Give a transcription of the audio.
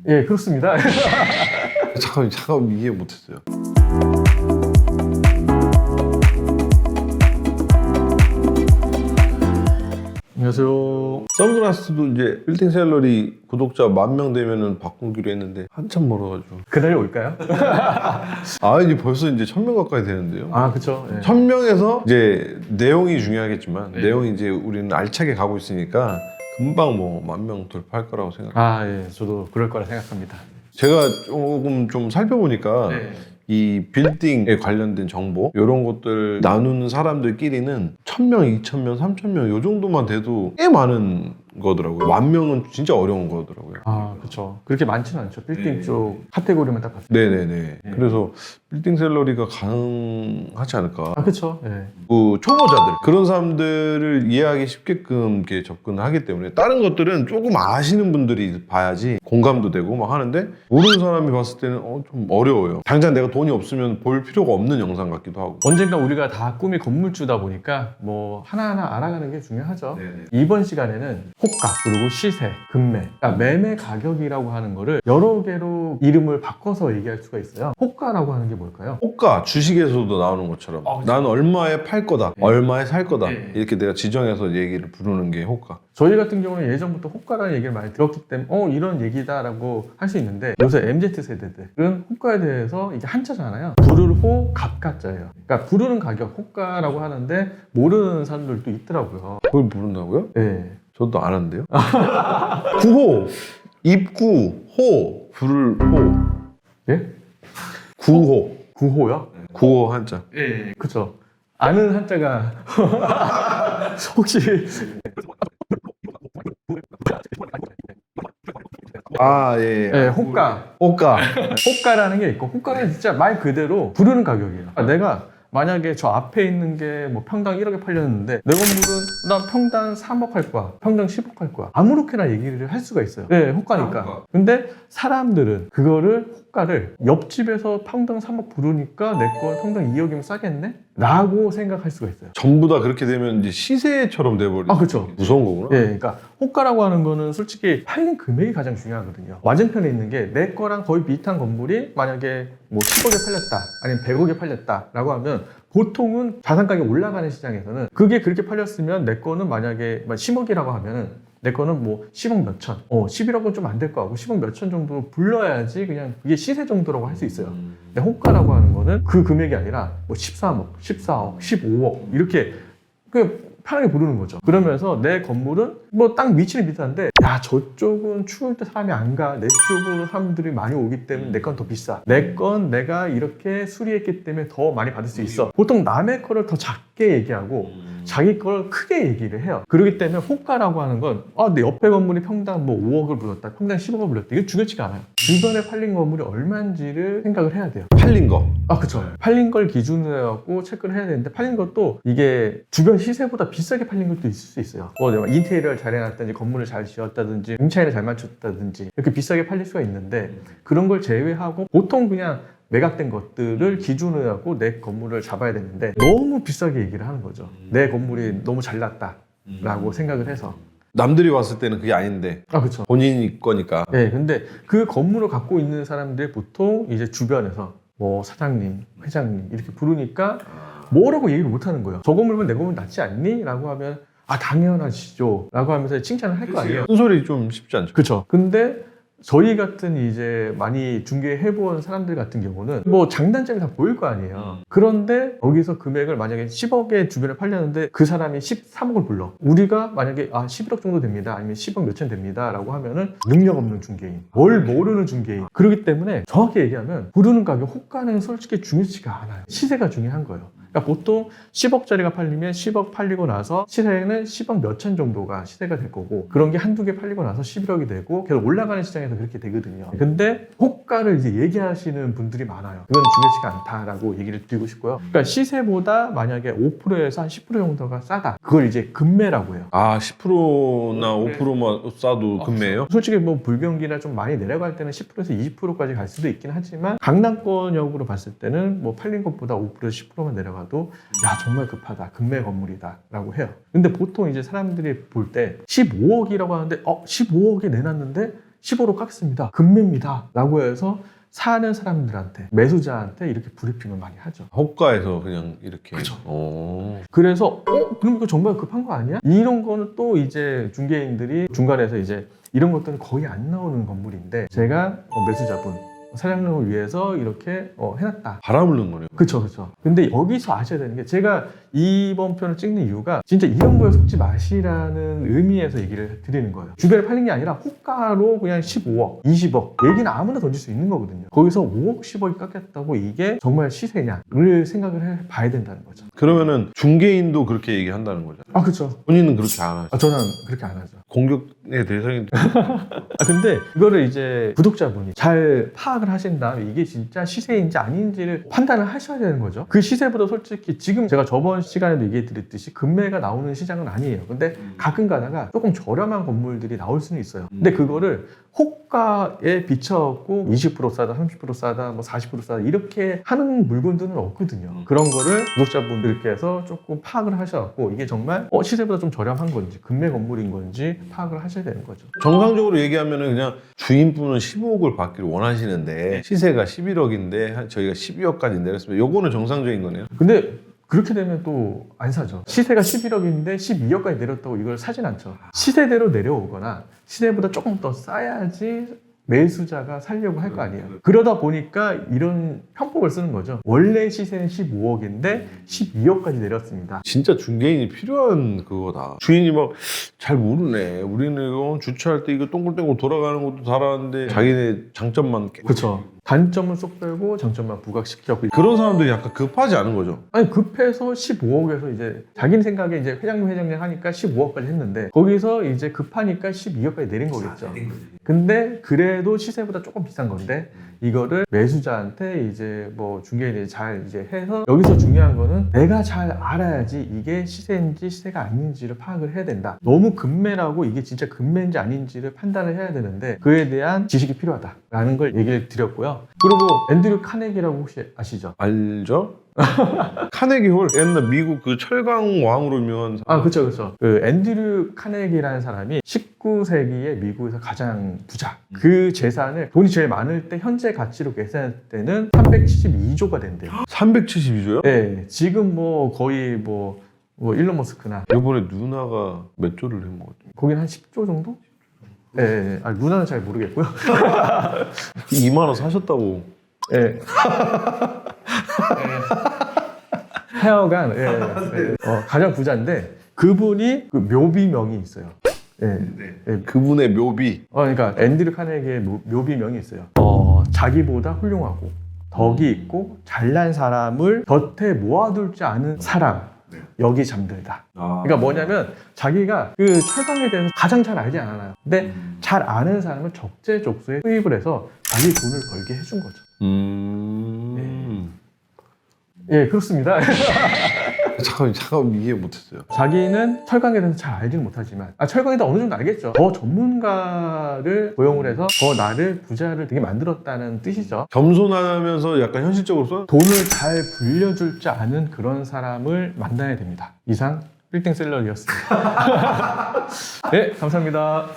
예, 그렇습니다. 잠깐 이해 못했어요. 안녕하세요. 선글라스도 이제 빌딩 샐러리 구독자 10,000명 되면은 바꾸기로 했는데 한참 멀어가지고. 그날이 올까요? 이제 벌써 이제 1,000명 가까이 되는데요. 아, 그쵸. 예. 1,000명에서 이제 내용이 중요하겠지만 네. 내용이 이제 우리는 알차게 가고 있으니까 금방 뭐 10,000명 돌파할 거라고 생각합니다. 아, 예. 저도 그럴 거라 생각합니다. 제가 조금 좀 살펴보니까 네. 이 빌딩에 관련된 정보 이런 것들 나누는 사람들끼리는 1,000명, 2,000명, 3,000명 요 정도만 돼도 꽤 많은 거더라고요. 10,000명은 진짜 어려운 거더라고요. 아, 그쵸. 그렇게 많지는 않죠. 빌딩 네. 쪽 카테고리만 딱 봤을 때. 네네네. 그래서 빌딩 샐러리가 가능하지 않을까. 아, 그쵸. 예. 그 초보자들 그런 사람들을 이해하기 쉽게끔 이렇게 접근을 하기 때문에 다른 것들은 조금 아시는 분들이 봐야지 공감도 되고 막 하는데 모르는 사람이 봤을 때는 좀 어려워요. 당장 내가 돈이 없으면 볼 필요가 없는 영상 같기도 하고. 언젠가 우리가 다 꿈이 건물주다 보니까 뭐 하나하나 알아가는 게 중요하죠. 네네. 이번 시간에는 호가, 그리고 시세, 금매, 그러니까 매매 가격이라고 하는 거를 여러 개로 이름을 바꿔서 얘기할 수가 있어요. 호가라고 하는 게 뭘까요? 호가 주식에서도 나오는 것처럼 그렇죠. 난 얼마에 팔 거다, 네. 얼마에 살 거다 네. 이렇게 내가 지정해서 얘기를 부르는 게 호가. 저희 같은 경우는 예전부터 호가라는 얘기를 많이 들었기 때문에 이런 얘기다라고 할 수 있는데 요새 MZ세대들은 호가에 대해서 이게 한자잖아요. 부를 호, 갑가자예요. 그러니까 부르는 가격, 호가라고 하는데 모르는 사람들도 있더라고요. 그걸 부른다고요? 네. 저도 안 하는데요. 구호, 입구, 호, 부를 호, 예? 구호, 구호요? 구호 한자. 예. 그쵸. 아는 한자가 혹시 예. 예, 호가. 호가. 호가라는 게 있고 호가는 진짜 말 그대로 부르는 가격이에요. 내가 만약에 저 앞에 있는 게 뭐 평당 1억에 팔렸는데 내 건물은 나 평당 3억 할 거야, 평당 10억 할 거야, 아무렇게나 얘기를 할 수가 있어요. 네, 호가니까. 근데 사람들은 그거를 호가를 옆집에서 평당 3억 부르니까 내 거 평당 2억이면 싸겠네? 라고 생각할 수가 있어요. 전부 다 그렇게 되면 이제 시세처럼 돼버리죠. 아, 그렇죠. 무서운 거구나. 예, 그러니까 호가라고 하는 거는 솔직히 팔린 금액이 가장 중요하거든요. 맞은편에 있는 게 내 거랑 거의 비슷한 건물이 만약에 뭐 10억에 팔렸다, 아니면 100억에 팔렸다라고 하면 보통은 자산 가격이 올라가는 시장에서는 그게 그렇게 팔렸으면 내 거는 만약에 10억이라고 하면은 내 거는 뭐 10억 몇천, 11억은 좀 안 될 거 같고 10억 몇천 정도 불러야지 그냥 그게 시세 정도라고 할 수 있어요. 근데 호가라고 하는 거는 그 금액이 아니라 뭐 13억, 14억, 15억 이렇게 그 편하게 부르는 거죠. 그러면서 내 건물은 뭐 땅 위치는 비슷한데 야, 저쪽은 추울 때 사람이 안 가, 내 쪽으로 사람들이 많이 오기 때문에 내 건 더 비싸, 내 건 내가 이렇게 수리했기 때문에 더 많이 받을 수 있어. 보통 남의 거를 더 작게 얘기하고 자기 걸 크게 얘기를 해요. 그렇기 때문에 호가라고 하는 건 내 옆에 건물이 평당 뭐 5억을 불렀다, 평당 10억을 불렀다, 이게 중요치가 않아요. 주변에 팔린 건물이 얼마인지를 생각을 해야 돼요. 팔린 거. 아, 그쵸. 팔린 걸 기준으로 해갖고 체크를 해야 되는데, 팔린 것도 이게 주변 시세보다 비싸게 팔린 것도 있을 수 있어요. 뭐 내가 인테리어를 잘 해놨다든지, 건물을 잘 지었다든지, 임차인을 잘 맞췄다든지, 이렇게 비싸게 팔릴 수가 있는데, 그런 걸 제외하고 보통 그냥 매각된 것들을 기준으로 하고 내 건물을 잡아야 되는데 너무 비싸게 얘기를 하는 거죠. 내 건물이 너무 잘났다라고 생각을 해서. 남들이 봤을 때는 그게 아닌데 아, 그렇죠. 본인이 거니까. 네, 근데 그 건물을 갖고 있는 사람들이 보통 이제 주변에서 뭐 사장님, 회장님 이렇게 부르니까 뭐라고 얘기를 못 하는 거예요. 저 건물은 내 건물 낫지 않니? 라고 하면 당연하시죠 라고 하면서 칭찬을 할 거 아니에요. 쓴소리 좀 쉽지 않죠. 그렇죠. 근데 저희 같은 이제 많이 중개해본 사람들 같은 경우는 뭐 장단점이 다 보일 거 아니에요. 그런데 거기서 금액을 만약에 10억에 주변에 팔렸는데 그 사람이 13억을 불러. 우리가 만약에 11억 정도 됩니다, 아니면 10억 몇천 됩니다 라고 하면은 능력 없는 중개인, 뭘 모르는 중개인. 그렇기 때문에 정확히 얘기하면 부르는 가격, 호가는 솔직히 중요치가 않아요. 시세가 중요한 거예요. 그러니까 보통 10억짜리가 팔리면 10억 팔리고 나서 시세는 10억 몇천 정도가 시세가 될 거고, 그런 게 한두 개 팔리고 나서 11억이 되고 계속 올라가는 시장에서 그렇게 되거든요. 근데 호가를 이제 얘기하시는 분들이 많아요. 그건 중요치가 않다라고 얘기를 드리고 싶고요. 그러니까 시세보다 만약에 5%에서 한 10% 정도가 싸다, 그걸 이제 금매라고 해요. 10%나 5%만 싸도 금매예요? 솔직히 뭐 불경기나 좀 많이 내려갈 때는 10%에서 20%까지 갈 수도 있긴 하지만 강남권역으로 봤을 때는 뭐 팔린 것보다 5%에서 10%만 내려가도 야, 정말 급하다, 금매 건물이다 라고 해요. 근데 보통 이제 사람들이 볼 때 15억이라고 하는데 15억에 내놨는데 15로 깎습니다. 금매입니다. 라고 해서 사는 사람들한테, 매수자한테 이렇게 브리핑을 많이 하죠. 호가에서 그냥 이렇게. 그쵸. 그래서 그럼 이거 정말 급한 거 아니야? 이런 거는 또 이제 중개인들이 중간에서 이제 이런 것들은 거의 안 나오는 건물인데 제가 매수자분 사장님을 위해서 이렇게 해놨다. 바람을 넣은 거네요. 그쵸. 근데 여기서 아셔야 되는 게 제가 이번 편을 찍는 이유가 진짜 이런 거에 속지 마시라는 의미에서 얘기를 드리는 거예요. 주변에 팔린 게 아니라 호가로 그냥 15억, 20억 얘기는 아무나 던질 수 있는 거거든요. 거기서 5억, 10억이 깎였다고 이게 정말 시세냐를 생각을 해봐야 된다는 거죠. 그러면은 중개인도 그렇게 얘기한다는 거죠. 아, 그쵸. 본인은 그렇게 안 하죠. 저는 그렇게 안 하죠. 공격의 대상이 근데 이거를 이제 구독자분이 잘 파악을 하신 다음에 이게 진짜 시세인지 아닌지를 판단을 하셔야 되는 거죠. 그 시세보다 솔직히 지금 제가 저번 시간에도 얘기해 드렸듯이 금매가 나오는 시장은 아니에요. 근데 가끔 가다가 조금 저렴한 건물들이 나올 수는 있어요. 근데 그거를 호가에 비춰갖고 20% 싸다, 30% 싸다, 뭐 40% 싸다 이렇게 하는 물건들은 없거든요. 그런 거를 구독자분들께서 조금 파악을 하셔갖고 이게 정말 시세보다 좀 저렴한 건지 금매 건물인 건지 파악을 하셔야 되는 거죠. 정상적으로 얘기하면은 그냥 주인분은 15억을 받기를 원하시는데 시세가 11억인데 저희가 12억까지 내렸으면 요거는 정상적인 거네요. 근데 그렇게 되면 또 안 사죠. 시세가 11억인데 12억까지 내렸다고 이걸 사진 않죠. 시세대로 내려오거나 시세보다 조금 더 싸야지 매수자가 살려고 할 거 아니에요. 그러다 보니까 이런 편법을 쓰는 거죠. 원래 시세는 15억인데 12억까지 내렸습니다. 진짜 중개인이 필요한 그거다. 주인이 막 잘 모르네. 우리는 이거 주차할 때 이거 동글동글 돌아가는 것도 잘하는데 자기네 장점만 깨. 그렇죠. 단점을 쏙 빼고 장점만 부각시켰고 그런 사람들이 약간 급하지 않은 거죠. 아니 급해서 15억에서 이제 자기는 생각에 이제 회장님 하니까 15억까지 했는데 거기서 이제 급하니까 12억까지 내린 거겠죠. 근데 그래도 시세보다 조금 비싼 건데 이거를 매수자한테 이제 뭐 중개인이 잘 이제 해서 여기서 중요한 거는 내가 잘 알아야지 이게 시세인지 시세가 아닌지를 파악을 해야 된다. 너무 급매라고 이게 진짜 급매인지 아닌지를 판단을 해야 되는데 그에 대한 지식이 필요하다라는 걸 얘기를 드렸고요. 그리고 앤드류 카네기라고 혹시 아시죠? 알죠? 카네기 홀 옛날 미국 그 철강 왕으로 유명한 사람. 그렇죠. 그 앤드류 카네기라는 사람이 19세기에 미국에서 가장 부자. 그 재산을 돈이 제일 많을 때 현재 가치로 계산할 때는 372조가 된대요. 372조요? 네, 지금 뭐 거의 뭐 일론 머스크나 이번에 누나가 몇 조를 해먹었죠? 거긴 한 10조 정도? 네, 누나는 잘 모르겠고요. 2만 원 사셨다고. 네. 헤어간 가장 부자인데 그분이 그 묘비명이 있어요. 그분의 묘비. 그러니까 앤드류 카네기의 묘비명이 있어요. 자기보다 훌륭하고 덕이 있고 잘난 사람을 곁에 모아둘 아는 사람. 여기 잠들다. 그러니까 뭐냐면 자기가 그 철강에 대해서 가장 잘 알지 않아요. 근데 잘 아는 사람을 적재적소에 투입을 해서 자기 돈을 벌게 해준 거죠. 예, 그렇습니다. 잠깐 이해 못했어요. 자기는 철강에 대해서 잘 알지는 못하지만 철강에 대해서 어느 정도 알겠죠. 더 전문가를 고용을 해서 더 나를 부자를 되게 만들었다는 뜻이죠. 겸손하면서 약간 현실적으로 써? 돈을 잘 불려줄 줄 아는 그런 사람을 만나야 됩니다. 이상 빌딩 셀러리였습니다. 네, 감사합니다.